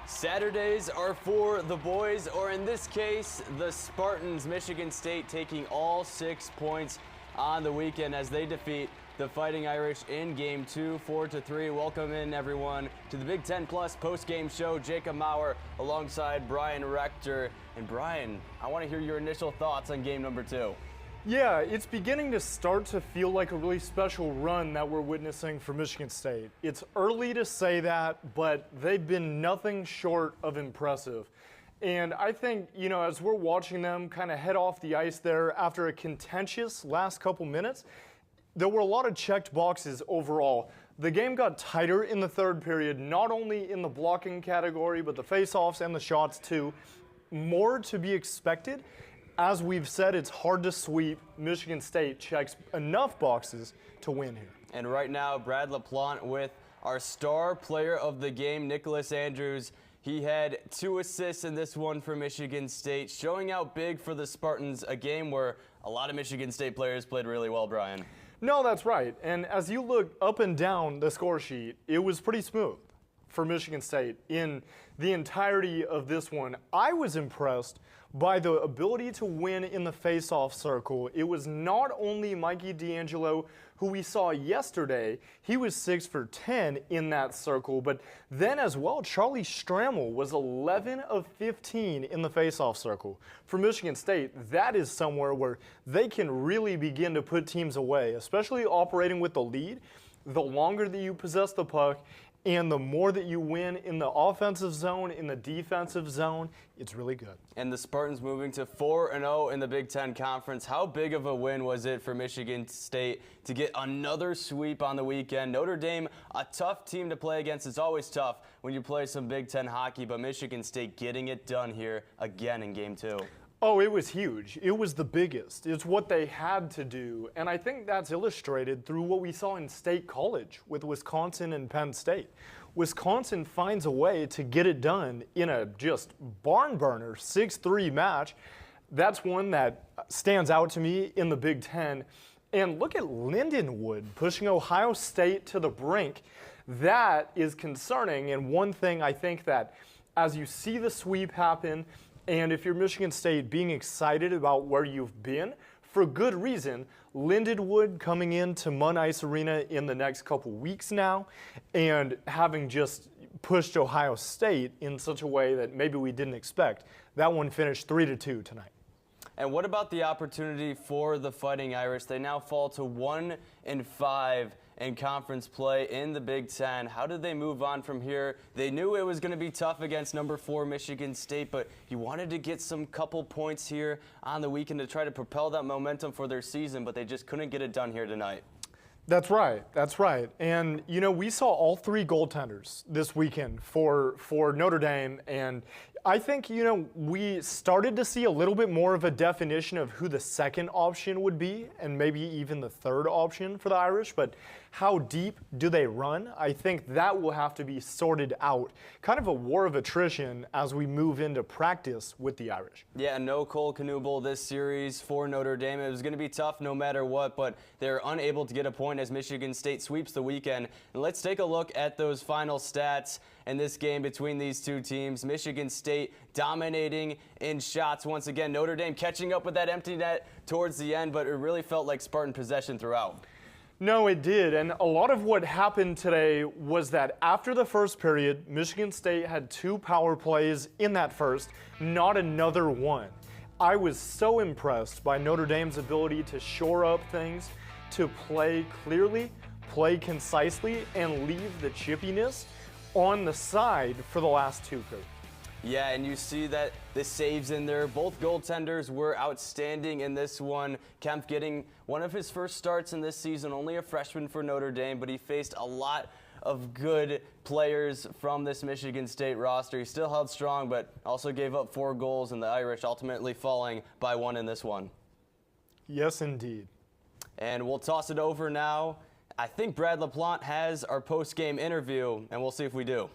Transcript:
Saturdays are for the boys, or in this case, the Spartans. Michigan State taking all 6 points on the weekend as they defeat the Fighting Irish in Game 2, 4-3. Welcome in, everyone, to the Big Ten Plus post-game show. Jacob Maurer alongside Bryan Rector. And Bryan, I want to hear your initial thoughts on game number 2. Yeah, it's beginning to start to feel like a really special run that we're witnessing for Michigan State. It's early to say that, but they've been nothing short of impressive. And I think, as we're watching them kind of head off the ice there after a contentious last couple minutes, there were a lot of checked boxes overall. The game got tighter in the third period, not only in the blocking category, but the faceoffs and the shots too. More to be expected. As we've said, it's hard to sweep. Michigan State checks enough boxes to win here. And right now, Brad LaPlante with our star player of the game, Nicholas Andrews. He had 2 assists in this one for Michigan State, showing out big for the Spartans, a game where a lot of Michigan State players played really well, Bryan. No, that's right. And as you look up and down the score sheet, it was pretty smooth for Michigan State in the entirety of this one. I was impressed by the ability to win in the face-off circle. It was not only Mikey D'Angelo, who we saw yesterday. He was 6 for 10 in that circle, but then as well, Charlie Strammel was 11 of 15 in the face-off circle. For Michigan State, that is somewhere where they can really begin to put teams away, especially operating with the lead. The longer that you possess the puck, and the more that you win in the offensive zone, in the defensive zone, it's really good. And the Spartans moving to 4-0 in the Big Ten Conference. How big of a win was it for Michigan State to get another sweep on the weekend? Notre Dame, a tough team to play against. It's always tough when you play some Big Ten hockey, but Michigan State getting it done here again in Game 2. Oh, it was huge. It was the biggest. It's what they had to do. And I think that's illustrated through what we saw in State College with Wisconsin and Penn State. Wisconsin finds a way to get it done in a just barn burner 6-3 match. That's one that stands out to me in the Big Ten. And look at Lindenwood pushing Ohio State to the brink. That is concerning. And one thing I think that as you see the sweep happen, and if you're Michigan State being excited about where you've been, for good reason, Lindenwood coming into Munn Ice Arena in the next couple weeks now, and having just pushed Ohio State in such a way that maybe we didn't expect. That one finished 3-2 tonight. And what about the opportunity for the Fighting Irish? They now fall to 1-5 in conference play in the Big Ten. How did they move on from here? They knew it was going to be tough against number 4 Michigan State, but you wanted to get some couple points here on the weekend to try to propel that momentum for their season, but they just couldn't get it done here tonight. That's right. That's right. And, we saw all 3 goaltenders this weekend for Notre Dame. And I think, we started to see a little bit more of a definition of who the second option would be and maybe even the third option for the Irish. But how deep do they run? I think that will have to be sorted out. Kind of a war of attrition as we move into practice with the Irish. Yeah, no Cole Knuble this series for Notre Dame. It was going to be tough no matter what, but they're unable to get a point as Michigan State sweeps the weekend. And let's take a look at those final stats in this game between these two teams. Michigan State dominating in shots once again. Notre Dame catching up with that empty net towards the end, but it really felt like Spartan possession throughout. No, it did. And a lot of what happened today was that after the first period, Michigan State had 2 power plays in that first, not another one. I was so impressed by Notre Dame's ability to shore up things, to play clearly, play concisely, and leave the chippiness on the side for the last 2 periods. Yeah, and you see that the saves in there. Both goaltenders were outstanding in this one. Kemp getting one of his first starts in this season, only a freshman for Notre Dame, but he faced a lot of good players from this Michigan State roster. He still held strong, but also gave up 4 goals, and the Irish ultimately falling by 1 in this one. Yes, indeed. And we'll toss it over now. I think Brad LaPlante has our post-game interview, and we'll see if we do.